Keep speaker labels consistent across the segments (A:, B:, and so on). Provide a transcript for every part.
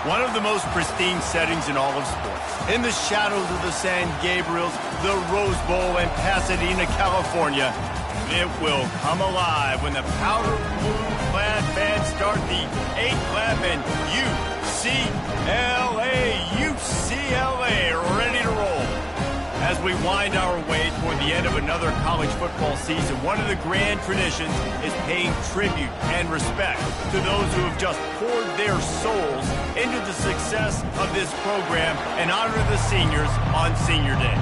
A: One of the most pristine settings in all of sports. In the shadows of the San Gabriels, the Rose Bowl, and Pasadena, California, it will come alive when the powder blue-clad fans start the 8-clap and UCLA, ready to roll. As we wind our way toward the end of another college football season, one of the grand traditions is paying tribute and respect to those who have just poured their souls into the success of this program and honor the seniors on Senior Day.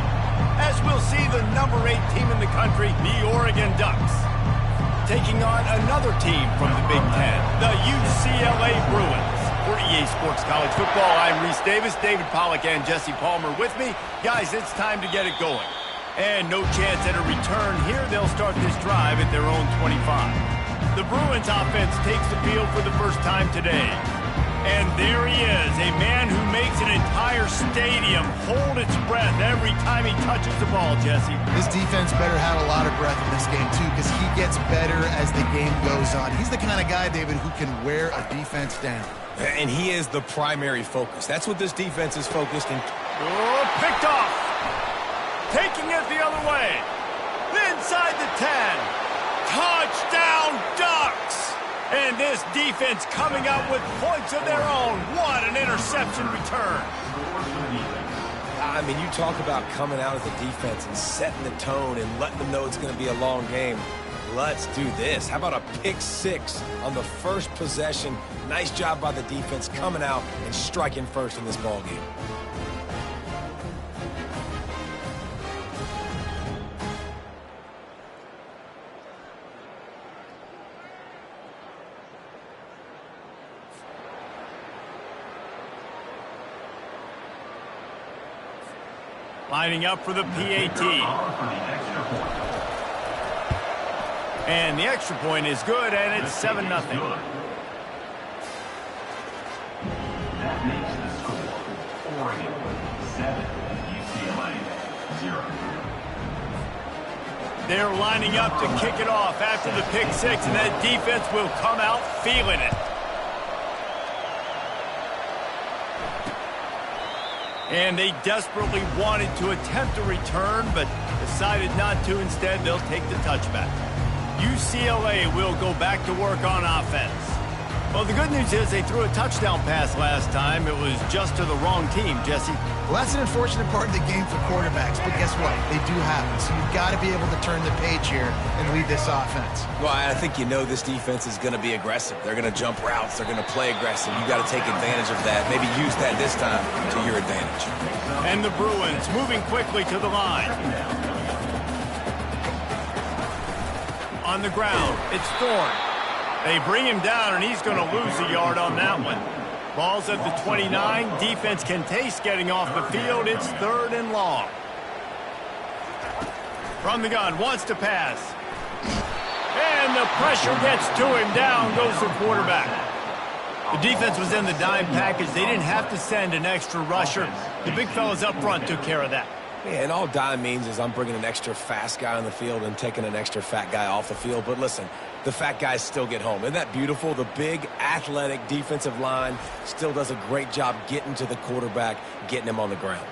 A: As we'll see the number 8 team in the country, the Oregon Ducks, taking on another team from the Big Ten, the UCLA Bruins. For EA Sports College Football, I'm Reese Davis, David Pollack, and Jesse Palmer with me. Guys, it's time to get it going. And no chance at a return here. They'll start this drive at their own 25. The Bruins offense takes the field for the first time today. And there he is, a man who makes an entire stadium hold its breath every time he touches the ball, Jesse.
B: This defense better have a lot of breath in this game, too, because he gets better as the game goes on. He's the kind of guy, David, who can wear a defense down.
C: And he is the primary focus. That's what this defense is focused on.
A: Oh, picked off. Taking it the other way. Inside the 10. Touchdown, Ducks. And this defense coming out with points of their own. What an interception return.
C: I mean, you talk about coming out as a defense and setting the tone and letting them know it's going to be a long game. Let's do this. How about a pick 6 on the first possession? Nice job by the defense coming out and striking first in this ball game.
A: Lining up for the PAT. And the extra point is good, and it's 7-0.
D: That makes the score Oregon 7, UCLA 0.
A: They're lining up to kick it off after the pick 6, and that defense will come out feeling it. And they desperately wanted to attempt a return, but decided not to. Instead, they'll take the touchback. UCLA will go back to work on offense. Well, the good news is they threw a touchdown pass last time. It was just to the wrong team, Jesse.
B: Well, that's an unfortunate part of the game for quarterbacks, but guess what? They do happen, so you've got to be able to turn the page here and lead this offense.
C: Well, I think you know this defense is going to be aggressive. They're going to jump routes. They're going to play aggressive. You've got to take advantage of that. Maybe use that this time to your advantage.
A: And the Bruins moving quickly to the line. On the ground, it's Thorne. They bring him down, and he's going to lose a yard on that one. Ball's at the 29. Defense can taste getting off the field. It's 3rd and long. From the gun, wants to pass. And the pressure gets to him. Down goes the quarterback. The defense was in the dime package. They didn't have to send an extra rusher. The big fellas up front took care of that.
C: Yeah, and all dime means is I'm bringing an extra fast guy on the field and taking an extra fat guy off the field. But listen, the fat guys still get home. Isn't that beautiful? The big, athletic defensive line still does a great job getting to the quarterback, getting him on the ground.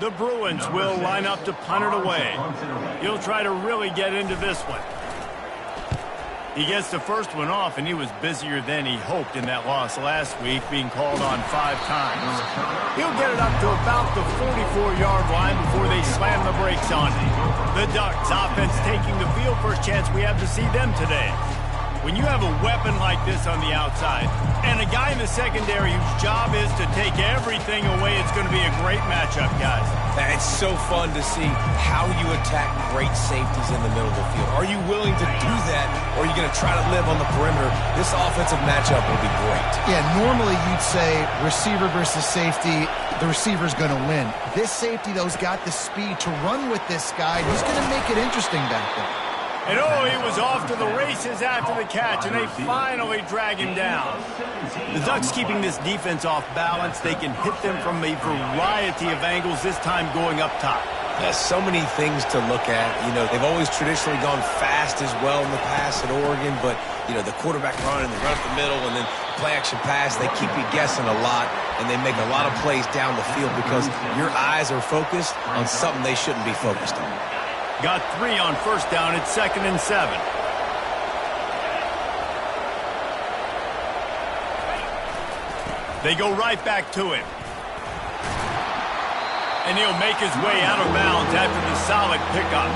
A: The Bruins will line up to punt it away. He'll try to really get into this one. He gets the first one off, and he was busier than he hoped in that loss last week, being called on 5 times. He'll get it up to about the 44-yard line before they slam the brakes on him. The Ducks offense taking the field. First chance we have to see them today. When you have a weapon like this on the outside and a guy in the secondary whose job is to take everything away, it's going to be a great matchup, guys.
C: It's so fun to see how you attack great safeties in the middle of the field. Are you willing to do that, or are you going to try to live on the perimeter? This offensive matchup will be great.
B: Yeah, normally you'd say receiver versus safety, the receiver's going to win. This safety, though, has got the speed to run with this guy. He's going to make it interesting back there.
A: And oh, he was off to the races after the catch, and they finally drag him down. The Ducks keeping this defense off balance. They can hit them from a variety of angles, this time going up top.
C: Yeah, so many things to look at. You know, they've always traditionally gone fast as well in the past at Oregon, but You know, the quarterback run and the run up the middle and then play action pass, they keep you guessing a lot, and they make a lot of plays down the field because your eyes are focused on something they shouldn't be focused on.
A: Got 3 on first down. It's 2nd and 7. They go right back to him. And he'll make his way out of bounds after the solid pickup.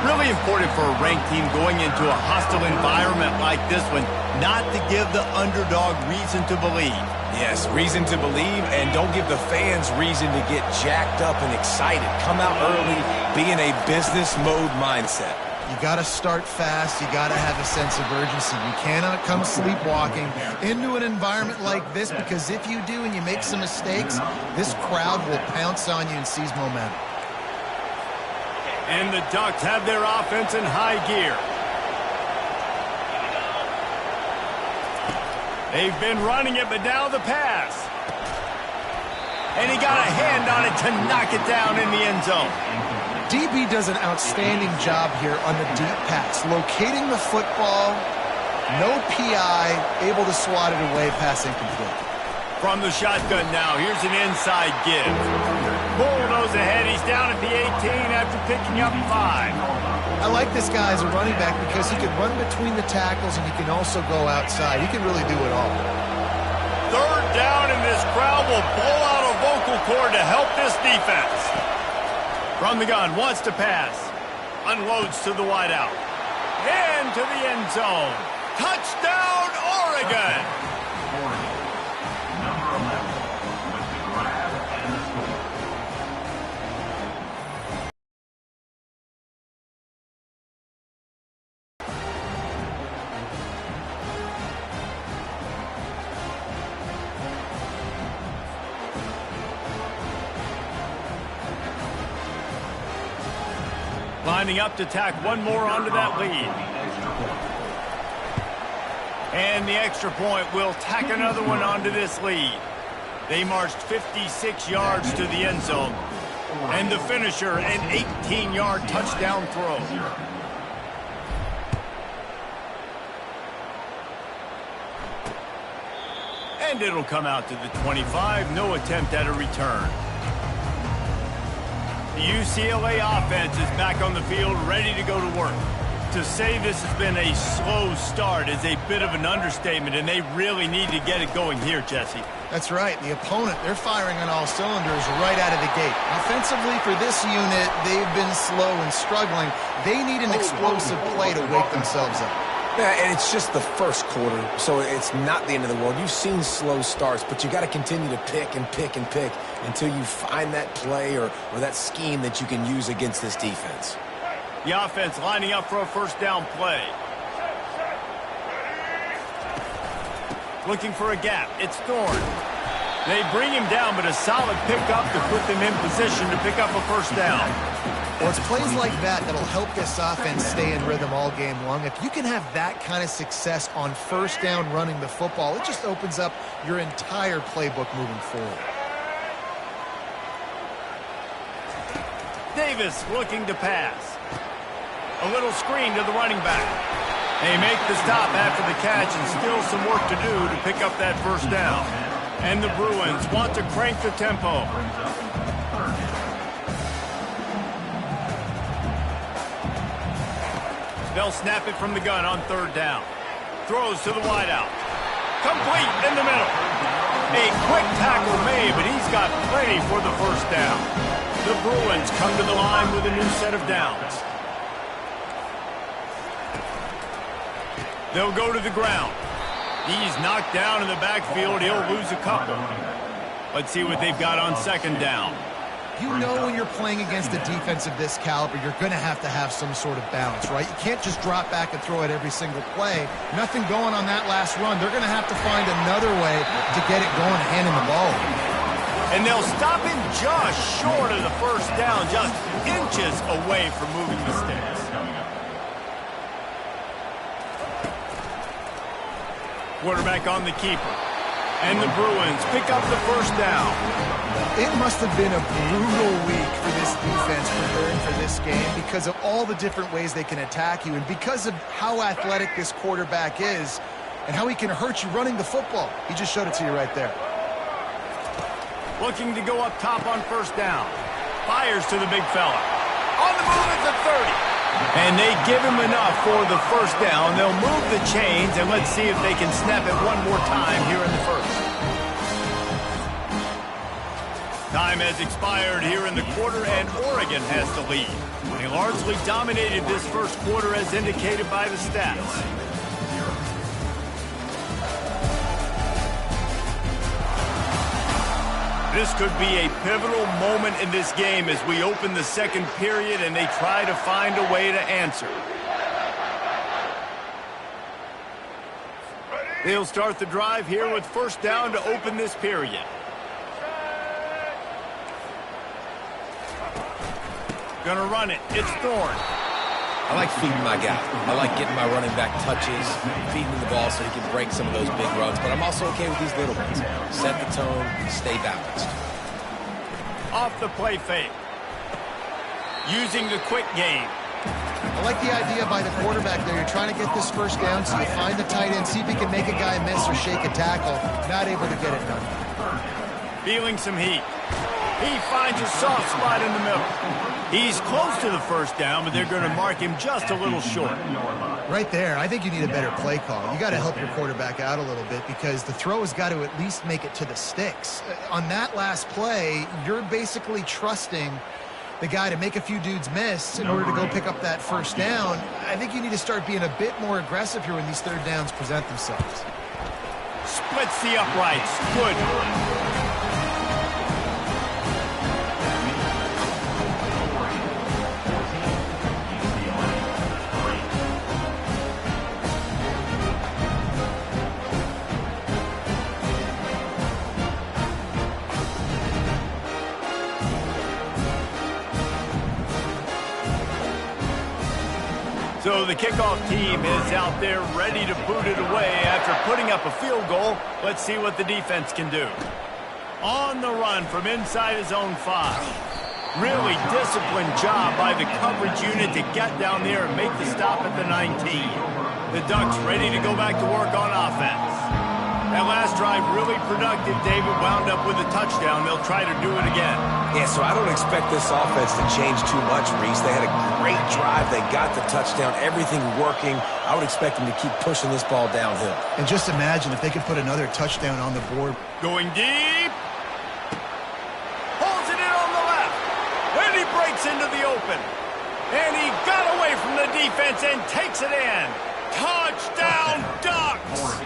A: Really important for a ranked team going into a hostile environment like this one not to give the underdog reason to believe.
C: Yes, reason to believe, and don't give the fans reason to get jacked up and excited. Come out early, be in a business mode mindset.
B: You got to start fast. You got to have a sense of urgency. You cannot come sleepwalking into an environment like this, because if you do and you make some mistakes, this crowd will pounce on you and seize momentum.
A: And the Ducks have their offense in high gear. They've been running it, but now the pass. And he got a hand on it to knock it down in the end zone.
B: DB does an outstanding job here on the deep pass, locating the football, no PI, able to swat it away, pass incomplete.
A: From the shotgun now, here's an inside give. Bulldoze ahead, he's down at the 18 after picking up 5.
B: I like this guy as a running back because he can run between the tackles and he can also go outside. He can really do it all.
A: 3rd down, and this crowd will blow out a vocal cord to help this defense. From the gun, wants to pass. Unloads to the wideout. And to the end zone. Touchdown, Oregon!
D: Number 11 with the grab and the score.
A: Lining up to tack one more onto that lead. And the extra point will tack another one onto this lead. They marched 56 yards to the end zone. And the finisher, an 18-yard touchdown throw. And it'll come out to the 25. No attempt at a return. The UCLA offense is back on the field, ready to go to work. To say this has been a slow start is a bit of an understatement, and they really need to get it going here, Jesse.
B: That's right. The opponent, they're firing on all cylinders right out of the gate. Offensively, for this unit, they've been slow and struggling. They need an explosive play to wake themselves up.
C: Yeah, and it's just the first quarter, so it's not the end of the world. You've seen slow starts, but you got to continue to pick and pick and pick until you find that play or that scheme that you can use against this defense.
A: The offense lining up for a first down play. Looking for a gap. It's Thorne. They bring him down, but a solid pickup to put them in position to pick up a first down.
B: Well, it's plays like that that'll help this offense stay in rhythm all game long. If you can have that kind of success on first down running the football, it just opens up your entire playbook moving forward.
A: Davis looking to pass. A little screen to the running back. They make the stop after the catch, and still some work to do to pick up that first down. And the Bruins want to crank the tempo. They'll snap it from the gun on 3rd down. Throws to the wideout. Complete in the middle. A quick tackle made, but he's got plenty for the first down. The Bruins come to the line with a new set of downs. They'll go to the ground. He's knocked down in the backfield. He'll lose a couple. Let's see what they've got on 2nd down.
B: You know when you're playing against a defense of this caliber, you're going to have some sort of balance, right? You can't just drop back and throw it every single play. Nothing going on that last run. They're going to have to find another way to get it going, handing the ball.
A: And they'll stop him just short of the first down, just inches away from moving the sticks. Quarterback on the keeper. And the Bruins pick up the first down.
B: It must have been a brutal week for this defense preparing for this game because of all the different ways they can attack you and because of how athletic this quarterback is and how he can hurt you running the football. He just showed it to you right there.
A: Looking to go up top on first down. Fires to the big fella. On the move at the 30. And they give him enough for the first down. They'll move the chains, and let's see if they can snap it one more time here in the first. Time has expired here in the quarter, and Oregon has the lead. They largely dominated this first quarter as indicated by the stats. This could be a pivotal moment in this game as we open the second period and they try to find a way to answer. They'll start the drive here with first down to open this period. Gonna run it. It's Thorne.
C: I like feeding my guy. I like getting my running back touches, feeding him the ball so he can break some of those big runs. But I'm also okay with these little ones. Set the tone, stay balanced.
A: Off the play fake. Using the quick game.
B: I like the idea by the quarterback there. You're trying to get this first down, so you find the tight end, see if he can make a guy miss or shake a tackle. Not able to get it done.
A: Feeling some heat. He finds a soft spot in the middle. He's close to the first down, but they're going to mark him just a little short.
B: Right there, I think you need a better play call. You got to help your quarterback out a little bit because the throw has got to at least make it to the sticks. On that last play, you're basically trusting the guy to make a few dudes miss in order to go pick up that first down. I think you need to start being a bit more aggressive here when these third downs present themselves.
A: Splits the uprights. Good. So the kickoff team is out there ready to boot it away after putting up a field goal. Let's see what the defense can do. On the run from inside his own 5. Really disciplined job by the coverage unit to get down there and make the stop at the 19. The Ducks ready to go back to work on offense. That last drive really productive. David wound up with a touchdown. They'll try to do it again.
C: Yeah, so I don't expect this offense to change too much, Reese. They had a great drive. They got the touchdown. Everything working. I would expect them to keep pushing this ball downhill.
B: And just imagine if they could put another touchdown on the board.
A: Going deep. Pulls it in on the left. And he breaks into the open. And he got away from the defense and takes it in. Touchdown, Ducks!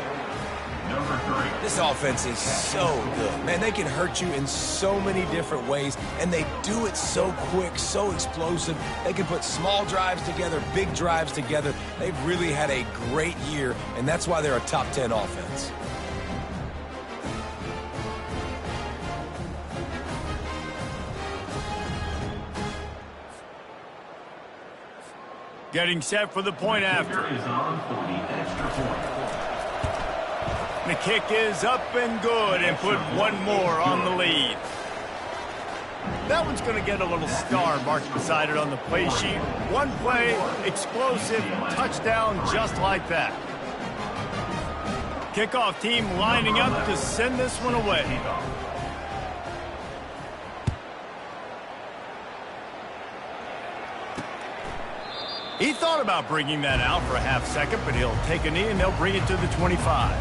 C: This offense is so good. Man, they can hurt you in so many different ways, and they do it so quick, so explosive. They can put small drives together, big drives together. They've really had a great year, and that's why they're a top 10 offense.
A: Getting set for the point after. The kick is up and good and put one more on the lead. That one's going to get a little star marked beside it on the play sheet. One play, explosive, touchdown just like that. Kickoff team lining up to send this one away. He thought about bringing that out for a half second, but he'll take a knee and they'll bring it to the 25.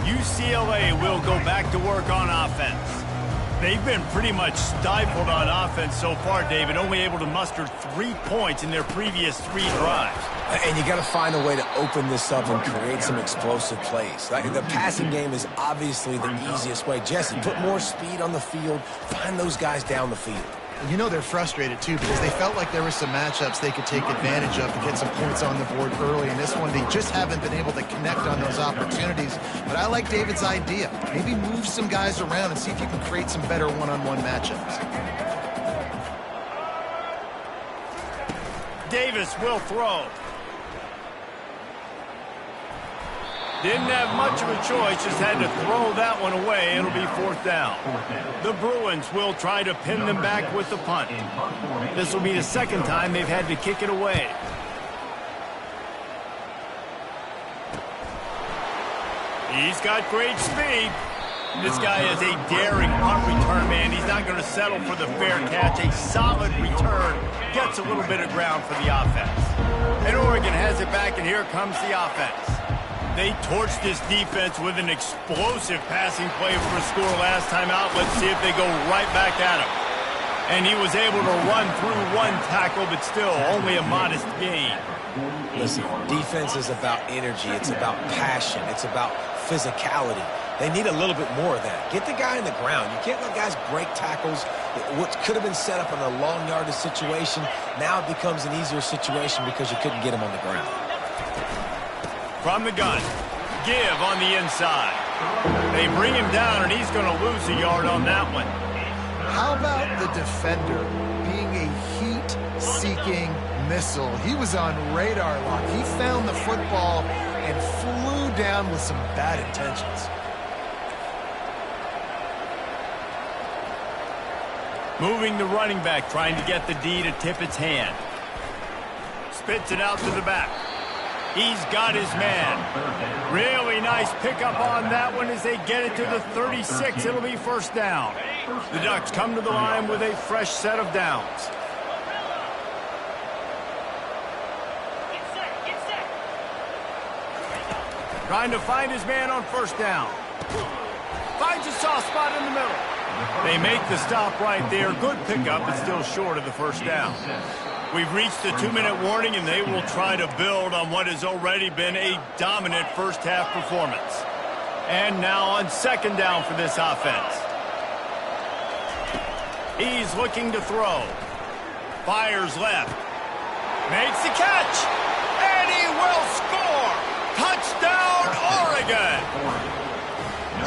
A: UCLA will go back to work on offense. They've been pretty much stifled on offense so far, David, only able to muster 3 points in their previous 3 drives.
C: And you got to find a way to open this up and create some explosive plays. The passing game is obviously the easiest way. Jesse, put more speed on the field. Find those guys down the field.
B: You know they're frustrated, too, because they felt like there were some matchups they could take advantage of to get some points on the board early. In this one, they just haven't been able to connect on those opportunities. But I like David's idea. Maybe move some guys around and see if you can create some better one-on-one matchups. Davis will throw.
A: Didn't have much of a choice, just had to throw that one away. It'll be 4th down. The Bruins will try to pin them back with the punt. This will be the second time they've had to kick it away. He's got great speed. This guy is a daring punt return man. He's not going to settle for the fair catch. A solid return gets a little bit of ground for the offense. And Oregon has it back, and here comes the offense. They torched this defense with an explosive passing play for a score last time out. Let's see if they go right back at him. And he was able to run through one tackle, but still only a modest gain.
C: Listen, defense is about energy. It's about passion. It's about physicality. They need a little bit more of that. Get the guy in the ground. You can't let guys break tackles. What could have been set up in a long yardage situation, now it becomes an easier situation because you couldn't get him on the ground.
A: From the gun, give on the inside. They bring him down, and he's going to lose a yard on that one.
B: How about the defender being a heat-seeking missile? He was on radar lock. He found the football and flew down with some bad intentions.
A: Moving the running back, trying to get the D to tip its hand. Spits it out to the back. He's got his man. Really nice pickup on that one as they get it to the 36. It'll be 1st down. The Ducks come to the line with a fresh set of downs. Trying to find his man on 1st down. Finds a soft spot in the middle. They make the stop right there. Good pickup, but still short of the 1st down. We've reached the 2-minute warning, and they will try to build on what has already been a dominant first-half performance. And now on 2nd down for this offense. He's looking to throw. Fires left. Makes the catch. And he will score. Touchdown, Oregon.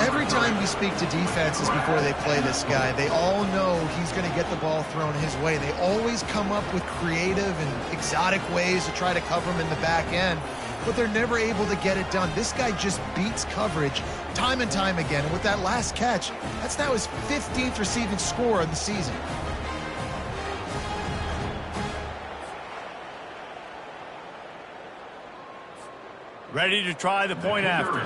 B: Every time we speak to defenses before they play this guy, they all know he's going to get the ball thrown his way. They always come up with creative and exotic ways to try to cover him in the back end, but they're never able to get it done. This guy just beats coverage time and time again. And with that last catch, that's now his 15th receiving score of the season.
A: Ready to try the point after.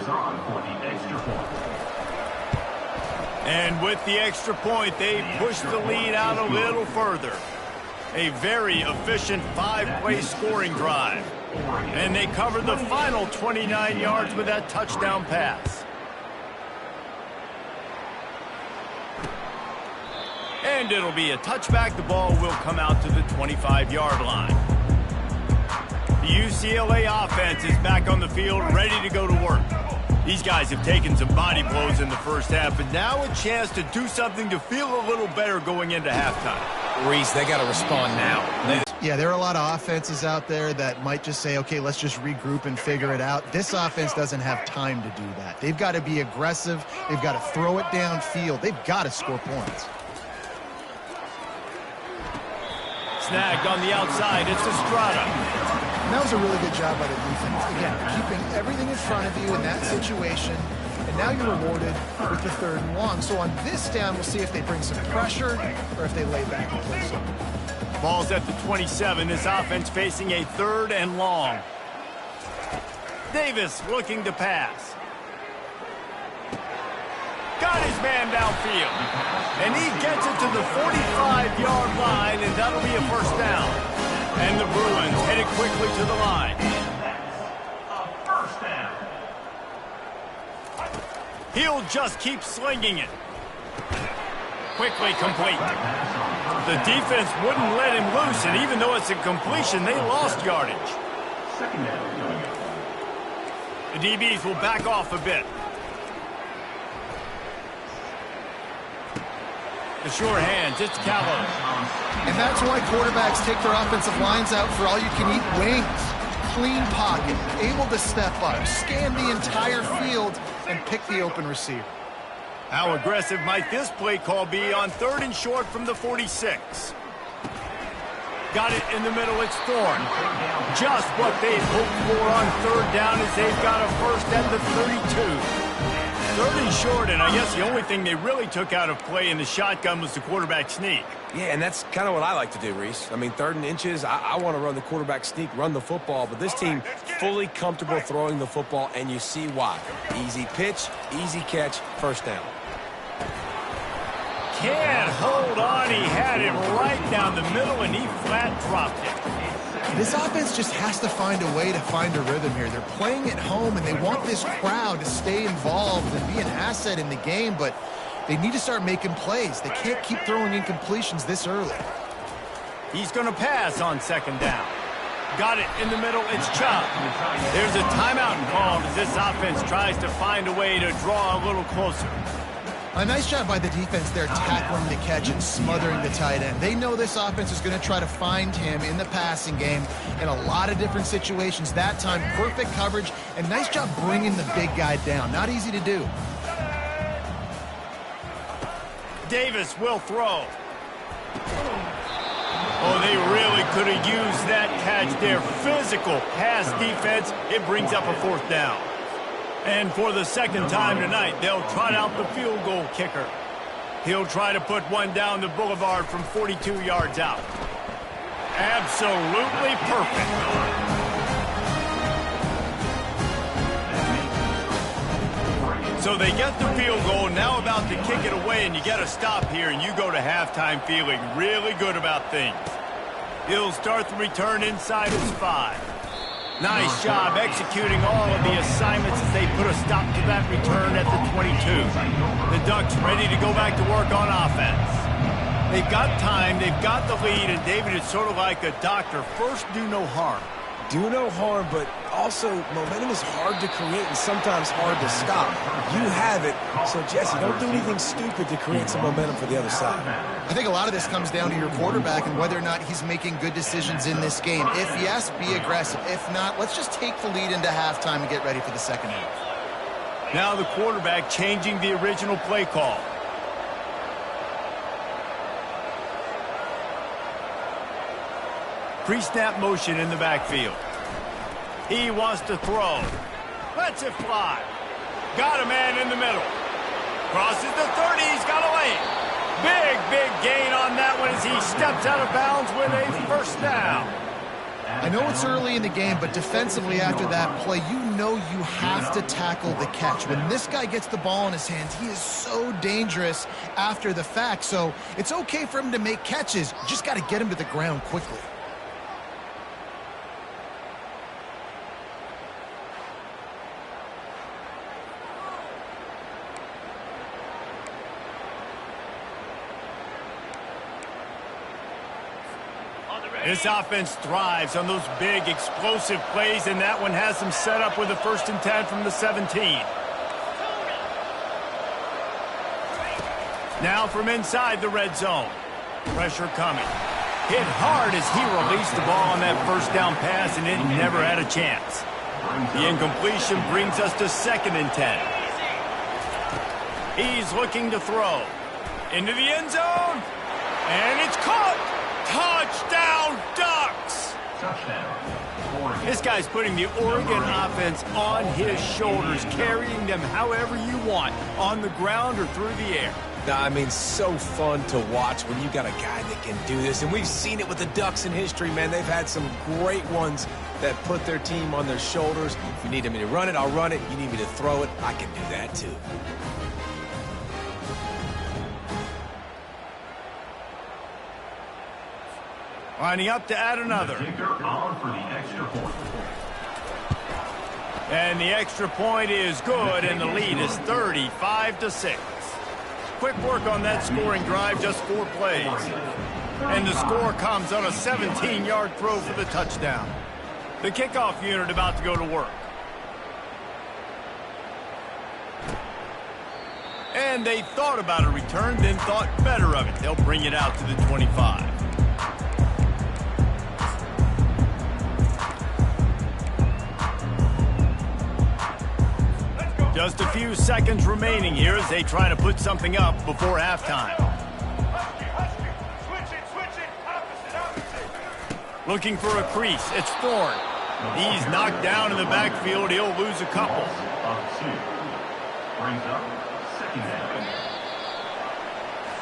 A: And with the extra point, they push the lead out a little further. A very efficient 5-play scoring drive. And they cover the final 29 yards with that touchdown pass. And it'll be a touchback. The ball will come out to the 25-yard line. The UCLA offense is back on the field, ready to go to work. These guys have taken some body blows in the first half, but now a chance to do something to feel a little better going into halftime.
C: Reese, they got to respond now.
B: Yeah, there are a lot of offenses out there that might just say, okay, let's just regroup and figure it out. This offense doesn't have time to do that. They've got to be aggressive. They've got to throw it downfield. They've got to score points.
A: Snagged on the outside. It's Estrada.
B: And that was a really good job by the defense. Again, keeping everything in front of you in that situation, and now you're rewarded with the 3rd and long. So on this down, we'll see if they bring some pressure or if they lay back and play something.
A: Ball's at the 27. This offense facing a 3rd and long. Davis looking to pass. Got his man downfield. And he gets it to the 45-yard line, and that'll be a 1st down. And the Bruins headed quickly to the line. He'll just keep slinging it. Quickly complete. The defense wouldn't let him loose, and even though it's a completion, they lost yardage. The DBs will back off a bit. The sure hands, it's Callow.
B: And that's why quarterbacks take their offensive lines out for all-you-can-eat wings. Clean pocket, able to step up, scan the entire field, and pick the open receiver.
A: How aggressive might this play call be on 3rd and short from the 46? Got it in the middle, it's Thorne. Just what they'd hoped for on third down as they've got a first at the 32. Third and short, and I guess the only thing they really took out of play in the shotgun was the quarterback sneak.
C: Yeah, and that's kind of what I like to do, Reese. I mean, 3rd and inches, I want to run the quarterback sneak, run the football, but this team fully comfortable throwing the football, and you see why. Easy pitch, easy catch, first down.
A: Can't hold on. He had it right down the middle, and he flat dropped it.
B: This offense just has to find a way to find a rhythm here. They're playing at home, and they want this crowd to stay involved and be an asset in the game, but they need to start making plays. They can't keep throwing incompletions this early.
A: He's going to pass on 2nd down. Got it in the middle. It's Chubb. There's a timeout called as this offense tries to find a way to draw a little closer.
B: A nice job by the defense there, tackling the catch and smothering the tight end. They know this offense is going to try to find him in the passing game in a lot of different situations. That time, perfect coverage, and nice job bringing the big guy down. Not easy to do.
A: Davis will throw. Oh, they really could have used that catch there. Physical pass defense. It brings up a 4th down. And for the 2nd time tonight, they'll trot out the field goal kicker. He'll try to put one down the boulevard from 42 yards out. Absolutely perfect. So they get the field goal, now about to kick it away, and you get a stop here, and you go to halftime feeling really good about things. He'll start the return inside his 5. Nice job executing all of the assignments as they put a stop to that return at the 22. The Ducks ready to go back to work on offense. They've got time, they've got the lead, and David, it's sort of like a doctor. First, do no harm.
C: Do no harm, but also momentum is hard to create and sometimes hard to stop. You have it, so Jesse, don't do anything stupid to create some momentum for the other side.
B: I think a lot of this comes down to your quarterback and whether or not he's making good decisions in this game. If yes, be aggressive. If not, let's just take the lead into halftime and get ready for the 2nd half.
A: Now the quarterback changing the original play call. Pre-snap motion in the backfield. He wants to throw. Lets it fly. Got a man in the middle. Crosses the 30. He's got a lane. Big gain on that one as he steps out of bounds with a 1st down.
B: I know it's early in the game, but defensively after that play, you know you have to tackle the catch. When this guy gets the ball in his hands, he is so dangerous after the fact. So it's okay for him to make catches. You just got to get him to the ground quickly.
A: This offense thrives on those big, explosive plays, and that one has them set up with a 1st and 10 from the 17. Now from inside the red zone. Pressure coming. Hit hard as he released the ball on that 1st down pass, and it never had a chance. The incompletion brings us to 2nd and 10. He's looking to throw. Into the end zone. And it's caught. Touchdown, Ducks!
D: Touchdown.
A: This guy's putting the Oregon offense on his shoulders, carrying them however you want, on the ground or through the air.
C: I mean, so fun to watch when you got a guy that can do this. And we've seen it with the Ducks in history, man. They've had some great ones that put their team on their shoulders. If you need me to run it, I'll run it. You need me to throw it, I can do that too.
A: Lining up to add another. And the extra point is good, and the lead is 35-6. Quick work on that scoring drive, just 4 plays. And the score comes on a 17-yard throw for the touchdown. The kickoff unit about to go to work. And they thought about a return, then thought better of it. They'll bring it out to the 25. Just a few seconds remaining here as they try to put something up before halftime. Looking for a crease. It's Thorne. He's knocked down in the backfield. He'll lose a couple.
D: Of 2. Brings up second down.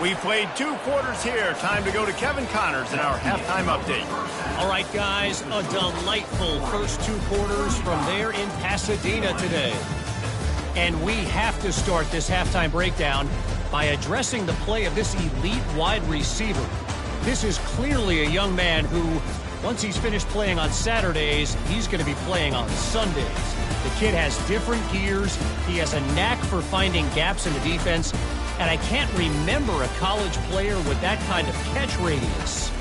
A: We played 2 quarters here. Time to go to Kevin Connors in our halftime update.
E: All right, guys, a delightful first 2 quarters from there in Pasadena today. And we have to start this halftime breakdown by addressing the play of this elite wide receiver. This is clearly a young man who, once he's finished playing on Saturdays, he's going to be playing on Sundays. The kid has different gears. He has a knack for finding gaps in the defense. And I can't remember a college player with that kind of catch radius.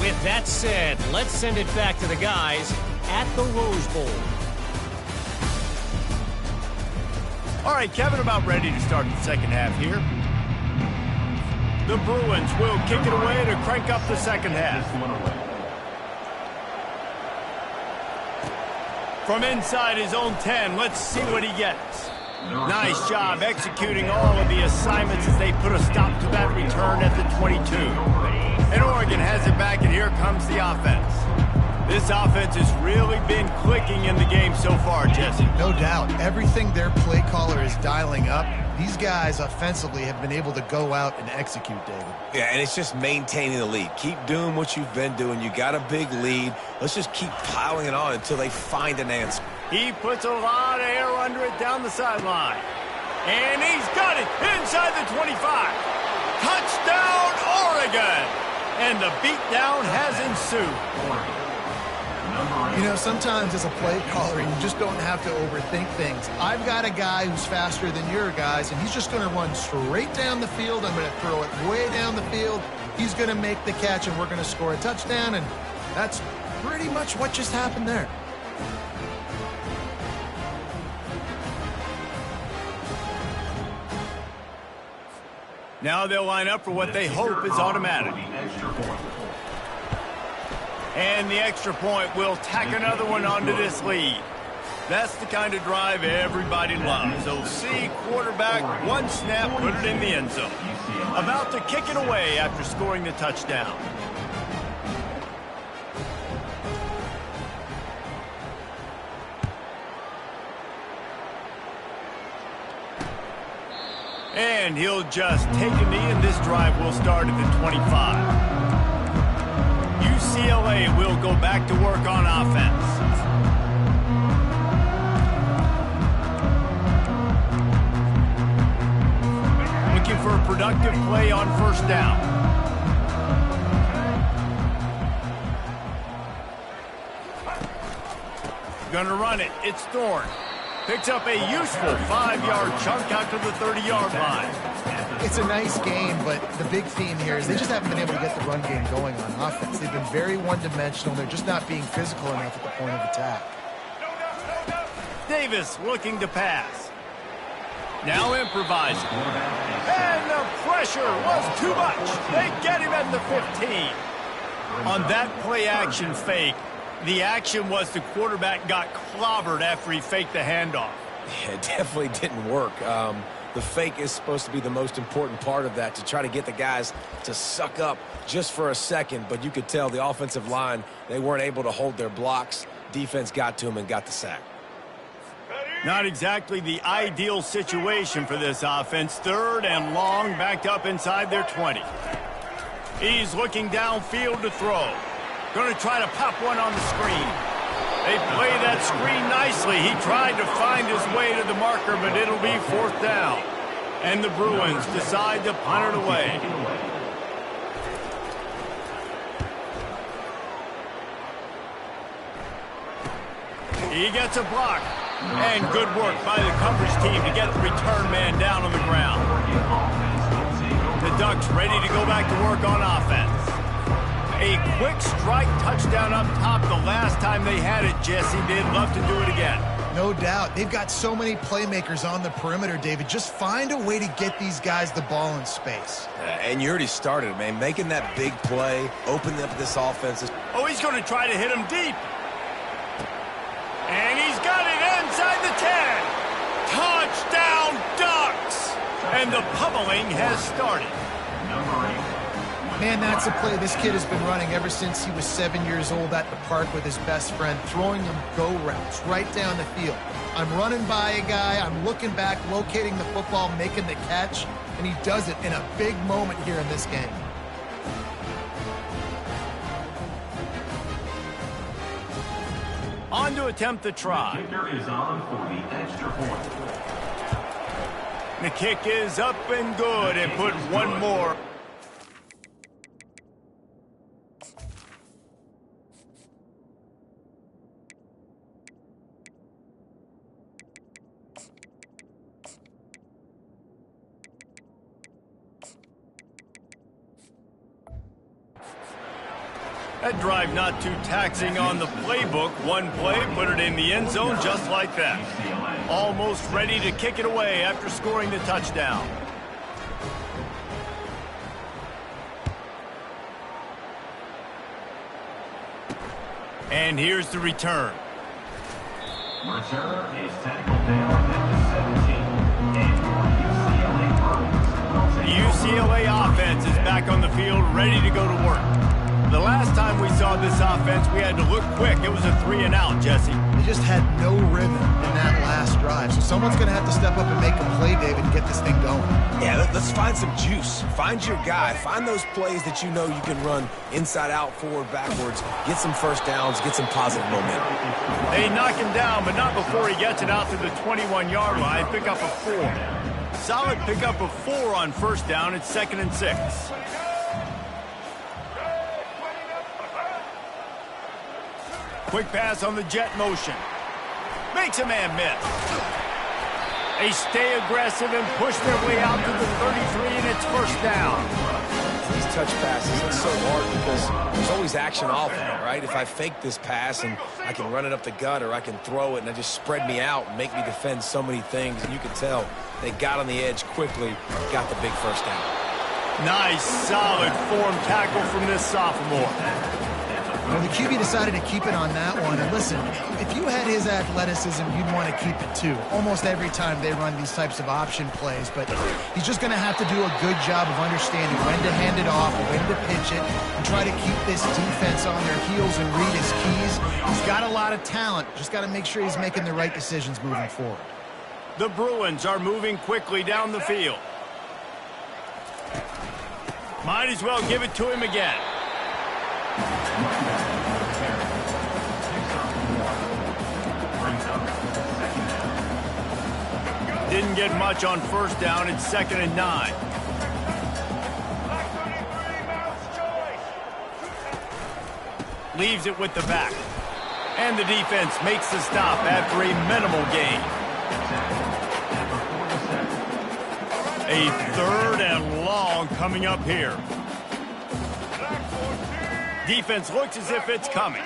E: With that said, let's send it back to the guys at the Rose Bowl.
A: All right, Kevin, about ready to start the second half here. The Bruins will kick it away to crank up the second half. From inside his own 10, let's see what he gets. Nice job executing all of the assignments as they put a stop to that return at the 22. And Oregon has it back, and here comes the offense. This offense has really been clicking in the game so far, Jesse.
B: No doubt. Everything their play caller is dialing up, these guys offensively have been able to go out and execute, David.
C: Yeah, and it's just maintaining the lead. Keep doing what you've been doing. You got a big lead. Let's just keep piling it on until they find an answer.
A: He puts a lot of air under it down the sideline. And he's got it inside the 25. Touchdown, Oregon! And the beatdown has ensued.
B: You know, sometimes as a play caller, you just don't have to overthink things. I've got a guy who's faster than your guys, and he's just going to run straight down the field. I'm going to throw it way down the field. He's going to make the catch, and we're going to score a touchdown, and that's pretty much what just happened there.
A: Now they'll line up for what they hope is automatic. And the extra point will tack another one onto this lead. That's the kind of drive everybody loves. So see quarterback, one snap, put it in the end zone. About to kick it away after scoring the touchdown. And he'll just take a knee, and this drive will start at the 25. UCLA will go back to work on offense. Looking for a productive play on first down. Gonna run it. It's Thorne. Picks up a useful 5-yard chunk out to the 30-yard line.
B: It's a nice game, but the big theme here is they just haven't been able to get the run game going on offense. They've been very one-dimensional. They're just not being physical enough at the point of attack.
A: Davis looking to pass. Now improvising. And the pressure was too much. They get him at the 15. On that play-action fake, the action was the quarterback got clobbered after he faked the handoff.
C: Yeah, it definitely didn't work. The fake is supposed to be the most important part of that, to try to get the guys to suck up just for a second. But you could tell the offensive line, they weren't able to hold their blocks. Defense got to them and got the sack.
A: Not exactly the ideal situation for this offense. 3rd and long, backed up inside their 20. He's looking downfield to throw. Going to try to pop one on the screen. They play that screen nicely. He tried to find his way to the marker, but it'll be 4th down. And the Bruins decide to punt it away. He gets a block. And good work by the coverage team to get the return man down on the ground. The Ducks ready to go back to work on offense. A quick strike touchdown up top the last time they had it, Jesse. They'd love to do it again.
B: No doubt. They've got so many playmakers on the perimeter, David. Just find a way to get these guys the ball in space.
C: And you already started, man. Making that big play, opening up this offense.
A: Oh, he's going to try to hit him deep. And he's got it inside the 10. Touchdown, Ducks! And the pummeling has started.
B: Man, that's a play this kid has been running ever since he was 7 years old at the park with his best friend, throwing him go routes right down the field. I'm running by a guy, I'm looking back, locating the football, making the catch, and he does it in a big moment here in this game.
A: On to attempt the try.
D: The kicker is on for the extra point.
A: The kick is up and good, and put one more. That drive not too taxing on the playbook. One play, put it in the end zone just like that. Almost ready to kick it away after scoring the touchdown. And here's the return.
D: Returner is tackled down at the 17. And for UCLA,
A: The UCLA offense is back on the field, ready to go to work. The last time we saw this offense, we had to look quick. It was a 3-and-out, Jesse.
B: They just had no rhythm in that last drive. So someone's going to have to step up and make a play, David, and get this thing going. Yeah,
C: let's find some juice. Find your guy. Find those plays that you know you can run inside out, forward, backwards. Get some first downs. Get some positive momentum.
A: They knock him down, but not before he gets it out to the 21-yard line. Pick up a 4. Solid pick up of 4 on first down. It's 2nd and 6. Quick pass on the jet motion. Makes a man miss. They stay aggressive and push their way out to the 33, and it's first down.
C: These touch passes, it's so hard because there's always action off of it, right? If I fake this pass and I can run it up the gut, or I can throw it and I just spread me out and make me defend so many things, and you can tell they got on the edge quickly, got the big first down.
A: Nice, solid form tackle from this sophomore.
B: Well, the QB decided to keep it on that one. And listen, if you had his athleticism, you'd want to keep it too. Almost every time they run these types of option plays. But he's just going to have to do a good job of understanding when to hand it off, when to pitch it, and try to keep this defense on their heels and read his keys. He's got a lot of talent. Just got to make sure he's making the right decisions moving forward.
A: The Bruins are moving quickly down the field. Might as well give it to him again. Didn't get much on first down. It's 2nd and 9. Leaves it with the back. And the defense makes the stop after a minimal gain. A 3rd and long coming up here. Defense looks as if it's coming.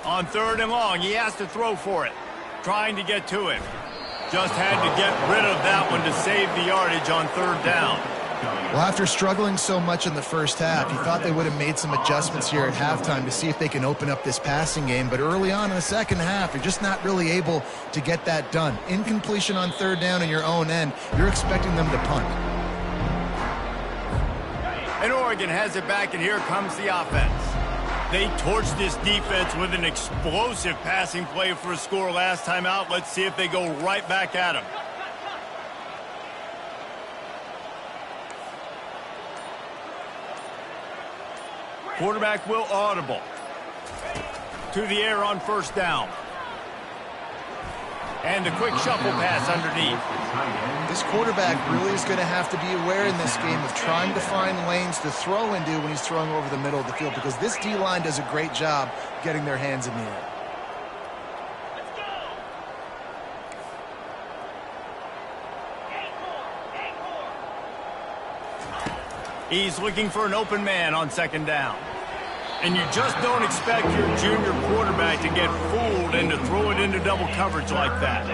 A: On 3rd and long, he has to throw for it. Trying to get to him. Just had to get rid of that one to save the yardage on 3rd down.
B: Well, after struggling so much in the first half, you thought they would have made some adjustments here at halftime to see if they can open up this passing game. But early on in the second half, you're just not really able to get that done. Incompletion on 3rd down in your own end, you're expecting them to punt.
A: And Oregon has it back, and here comes the offense. They torched this defense with an explosive passing play for a score last time out. Let's see if they go right back at him. Quarterback will audible. To the air on first down. And a quick shuffle pass underneath.
B: This quarterback really is going to have to be aware in this game of trying to find lanes to throw into when he's throwing over the middle of the field, because this D-line does a great job getting their hands in the air.
A: He's looking for an open man on 2nd down. And you just don't expect your junior quarterback to get fooled and to throw it into double coverage like that.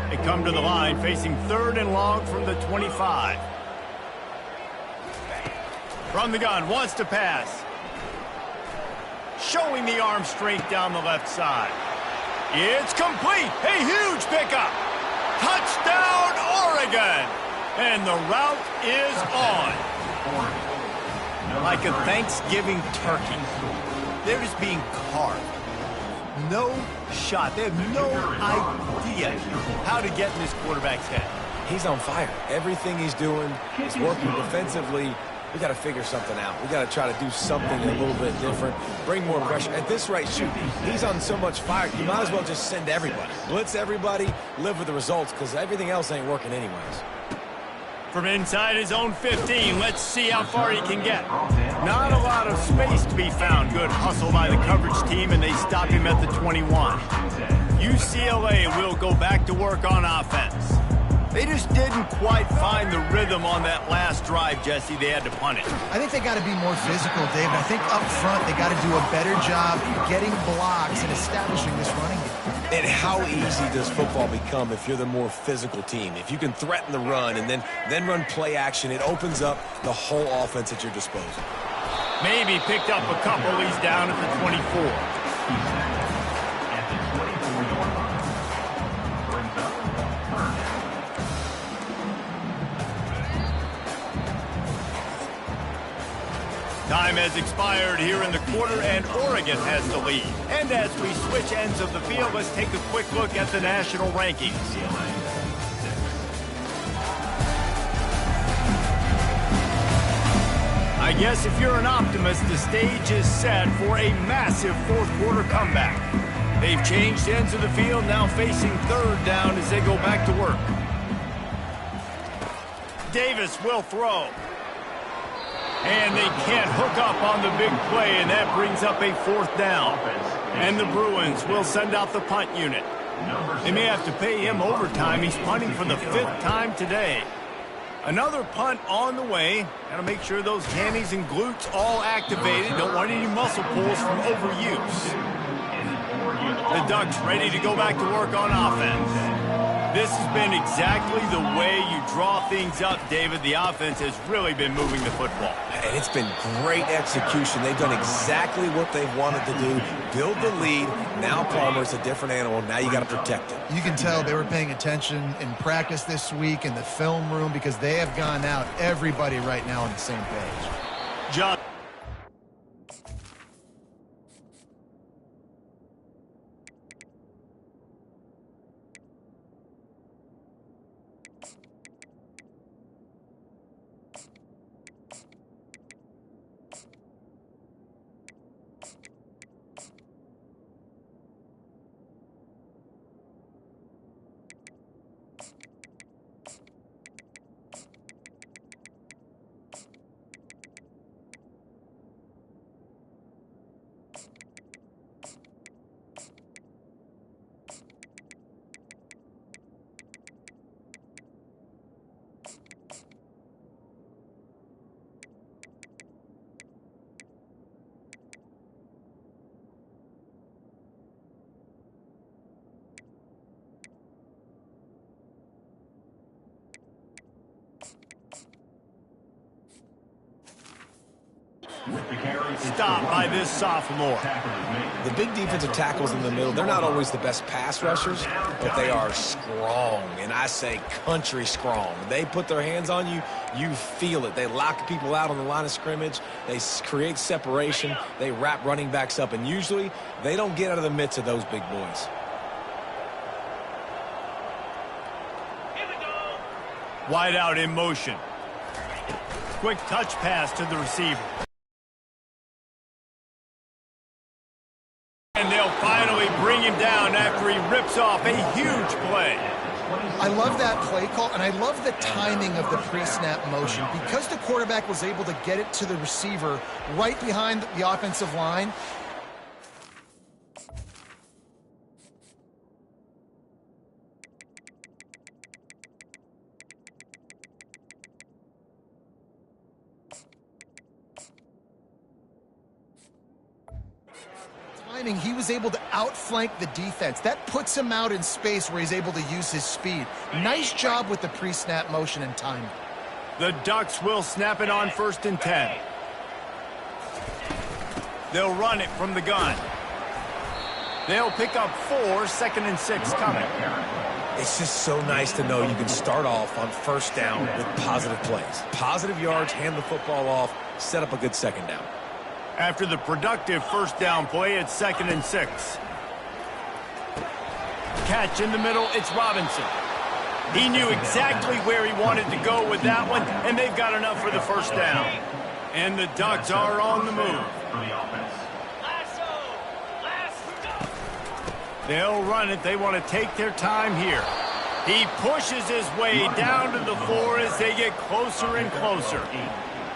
A: They come to the line facing 3rd and long from the 25. From the gun, wants to pass. Showing the arm strength down the left side. It's complete. A huge pickup. Touchdown, Oregon. And the route is on. like a Thanksgiving turkey. They're just being carved. No shot. They have no idea how to get in this quarterback's head.
C: He's on fire. Everything he's doing is working defensively. We got to figure something out. We got to try to do something a little bit different. Bring more pressure. At this rate, shoot, he's on so much fire. You might as well just send everybody. Blitz everybody, live with the results, because everything else ain't working anyways.
A: From inside his own 15, let's see how far he can get. Not a lot of space to be found. Good hustle by the coverage team, and they stop him at the 21. UCLA will go back to work on offense. They just didn't quite find the rhythm on that last drive, Jesse. They had to punt it.
B: I think they got to be more physical, David. I think up front they got to do a better job getting blocks and establishing this running game.
C: And how easy does football become if you're the more physical team? If you can threaten the run and then run play action, it opens up the whole offense at your disposal.
A: Maybe picked up a couple. He's down at the 24.
D: At the 24-yard line. Brings up third down.
A: Time has expired here in the quarter, and Oregon has the lead. And as we switch ends of the field, let's take a quick look at the national rankings. I guess if you're an optimist, the stage is set for a massive fourth quarter comeback. They've changed ends of the field, now facing third down as they go back to work. Davis will throw. And they can't hook up on the big play, and that brings up a fourth down. And the Bruins will send out the punt unit. They may have to pay him overtime. He's punting for the 5th time today. Another punt on the way. Got to make sure those hammies and glutes all activated. Don't want any muscle pulls from overuse. The Ducks ready to go back to work on offense. This has been exactly the way you draw things up, David. The offense has really been moving the football.
C: And it's been great execution. They've done exactly what they've wanted to do. Build the lead. Now Palmer's a different animal. Now you got to protect him.
B: You can tell they were paying attention in practice this week in the film room because they have gone out, everybody right now on the same page.
A: John. Stop by this sophomore.
C: The big defensive tackles in the middle, they're not always the best pass rushers, but they are strong, and I say country strong. They put their hands on you, you feel it. They lock people out on the line of scrimmage. They create separation. They wrap running backs up, and usually they don't get out of the midst of those big boys.
A: Wide out in motion. Quick touch pass to the receiver. And they'll finally bring him down after he rips off a huge play.
B: I love that play call, and I love the timing of the pre-snap motion. Because the quarterback was able to get it to the receiver right behind the offensive line, he was able to outflank the defense. That puts him out in space where he's able to use his speed. Nice job with the pre-snap motion and timing.
A: The Ducks will snap it on 1st and 10. They'll run it from the gun. They'll pick up 4, 2nd and 6 coming.
C: It's just so nice to know you can start off on first down with positive plays. Positive yards, hand the football off, set up a good second down.
A: After the productive first down play, it's 2nd and 6. Catch in the middle, it's Robinson. He knew exactly where he wanted to go with that one, and they've got enough for the first down. And the Ducks are on the move. They'll run it. They want to take their time here. He pushes his way down to the 4 as they get closer and closer.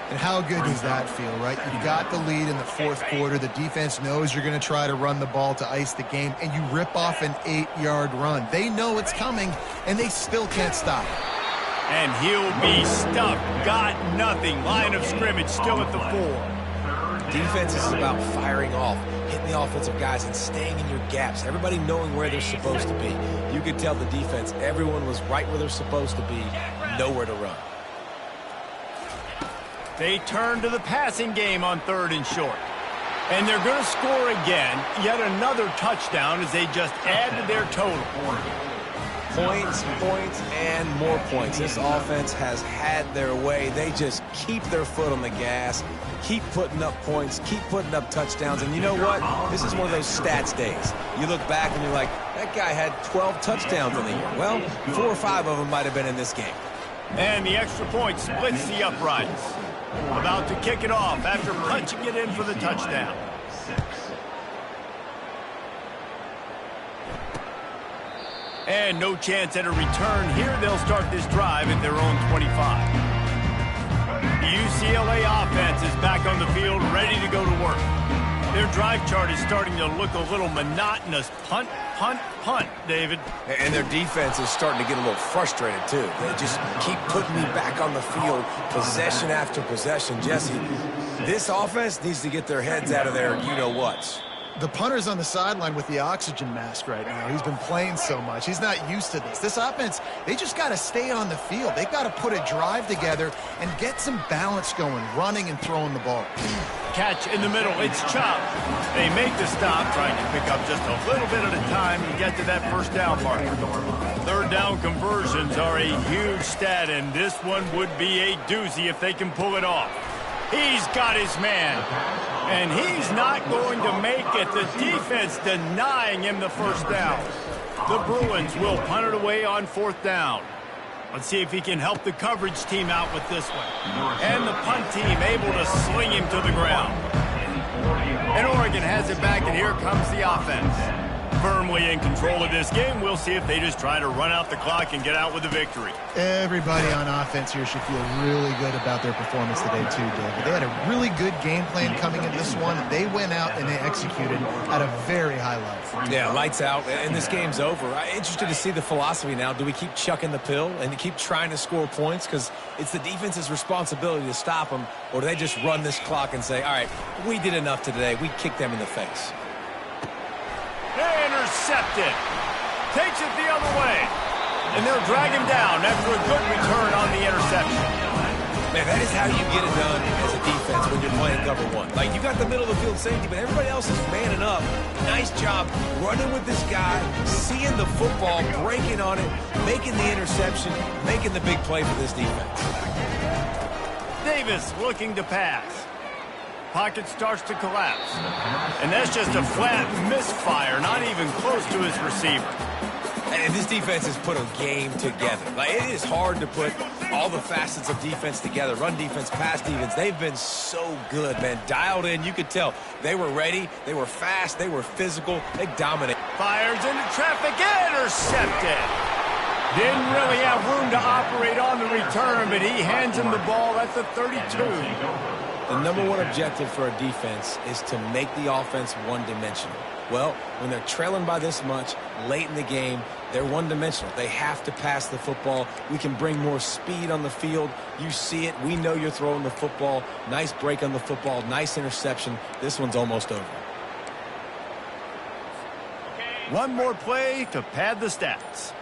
B: And how good does that feel, right? You've got the lead in the 4th quarter. The defense knows you're going to try to run the ball to ice the game, and you rip off an 8-yard run. They know it's coming, and they still can't stop it.
A: And he'll be stuck. Got nothing. Line of scrimmage still at the 4.
C: Defense is about firing off, hitting the offensive guys, and staying in your gaps. Everybody knowing where they're supposed to be. You could tell the defense, everyone was right where they're supposed to be, nowhere to run.
A: They turn to the passing game on 3rd and short. And they're going to score again. Yet another touchdown as they just add to their total.
C: Points, points, and more points. This offense has had their way. They just keep their foot on the gas, keep putting up points, keep putting up touchdowns. And you know what? This is one of those stats days. You look back and you're like, that guy had 12 touchdowns in the year. Well, 4 or 5 of them might have been in this game.
A: And the extra point splits the uprights. About to kick it off after punching it in for the touchdown. And no chance at a return here. They'll start this drive at their own 25. The UCLA offense is back on the field, ready to go to work. Their drive chart is starting to look a little monotonous. Punt, punt, punt, David.
C: And their defense is starting to get a little frustrated, too. They just keep putting me back on the field, possession after possession. Jesse, this offense needs to get their heads out of their you-know-whats.
B: The punter's on the sideline with the oxygen mask right now. He's been playing so much. He's not used to this. This offense, they just got to stay on the field. They've got to put a drive together and get some balance going, running and throwing the ball.
A: Catch in the middle. It's Chop. They make the stop, trying to pick up just a little bit at a time to get to that first down marker. 3rd down conversions are a huge stat, and this one would be a doozy if they can pull it off. He's got his man, and he's not going to make it. The defense denying him the first down. The Bruins will punt it away on 4th down. Let's see if he can help the coverage team out with this one. And the punt team able to sling him to the ground. And Oregon has it back, and here comes the offense. Firmly in control of this game. We'll see if they just try to run out the clock and get out with a victory.
B: Everybody on offense here should feel really good about their performance today, too, David. They had a really good game plan coming in this one. They went out and they executed at a very high level.
C: Yeah, lights out, and this game's over. I'm interested to see the philosophy now. Do we keep chucking the pill and keep trying to score points? Because it's the defense's responsibility to stop them, or do they just run this clock and say, all right, we did enough today. We kicked them in the face.
A: Intercepted. Takes it the other way. And they'll drag him down after a good return on the interception.
C: Man, that is how you get it done as a defense when you're playing cover 1. Like, you got the middle of the field safety, but everybody else is manning up. Nice job running with this guy, seeing the football, breaking on it, making the interception, making the big play for this defense.
A: Davis looking to pass. Pocket starts to collapse. And that's just a flat misfire, not even close to his receiver.
C: And this defense has put a game together. Like, it is hard to put all the facets of defense together. Run defense, pass defense. They've been so good, man. Dialed in. You could tell they were ready. They were fast. They were physical. They dominated.
A: Fires into traffic. Intercepted. Didn't really have room to operate on the return, but he hands him the ball at the 32.
C: The number one objective for a defense is to make the offense one-dimensional. Well, when they're trailing by this much, late in the game, they're one-dimensional. They have to pass the football. We can bring more speed on the field. You see it. We know you're throwing the football. Nice break on the football. Nice interception. This one's almost over.
A: One more play to pad the stats.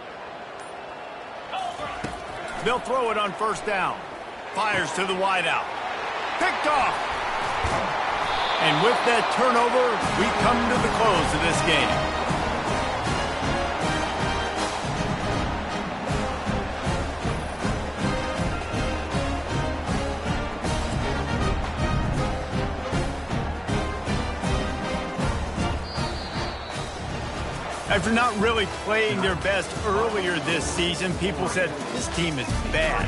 A: They'll throw it on 1st down. Fires to the wideout. Picked off. And with that turnover, we come to the close of this game. After not really playing their best earlier this season, people said, this team is bad.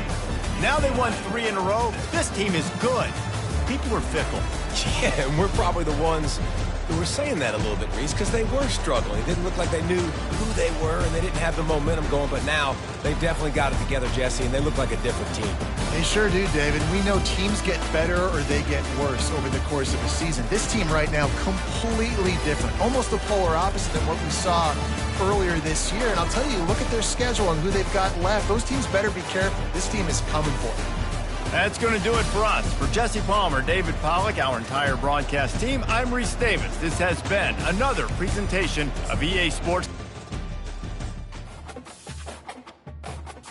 A: Now they won 3 in a row. This team is good. People are fickle.
C: Yeah, and we're probably the ones who were saying that a little bit, Reese, because they were struggling. It didn't look like they knew who they were, and they didn't have the momentum going. But now they've definitely got it together, Jesse, and they look like a different team.
B: They sure do, David. We know teams get better or they get worse over the course of a season. This team right now, completely different. Almost the polar opposite than what we saw earlier this year. And I'll tell you, look at their schedule and who they've got left. Those teams better be careful. This team is coming for them.
A: That's going to do it for us. For Jesse Palmer, David Pollack, our entire broadcast team, I'm Reese Davis. This has been another presentation of EA Sports.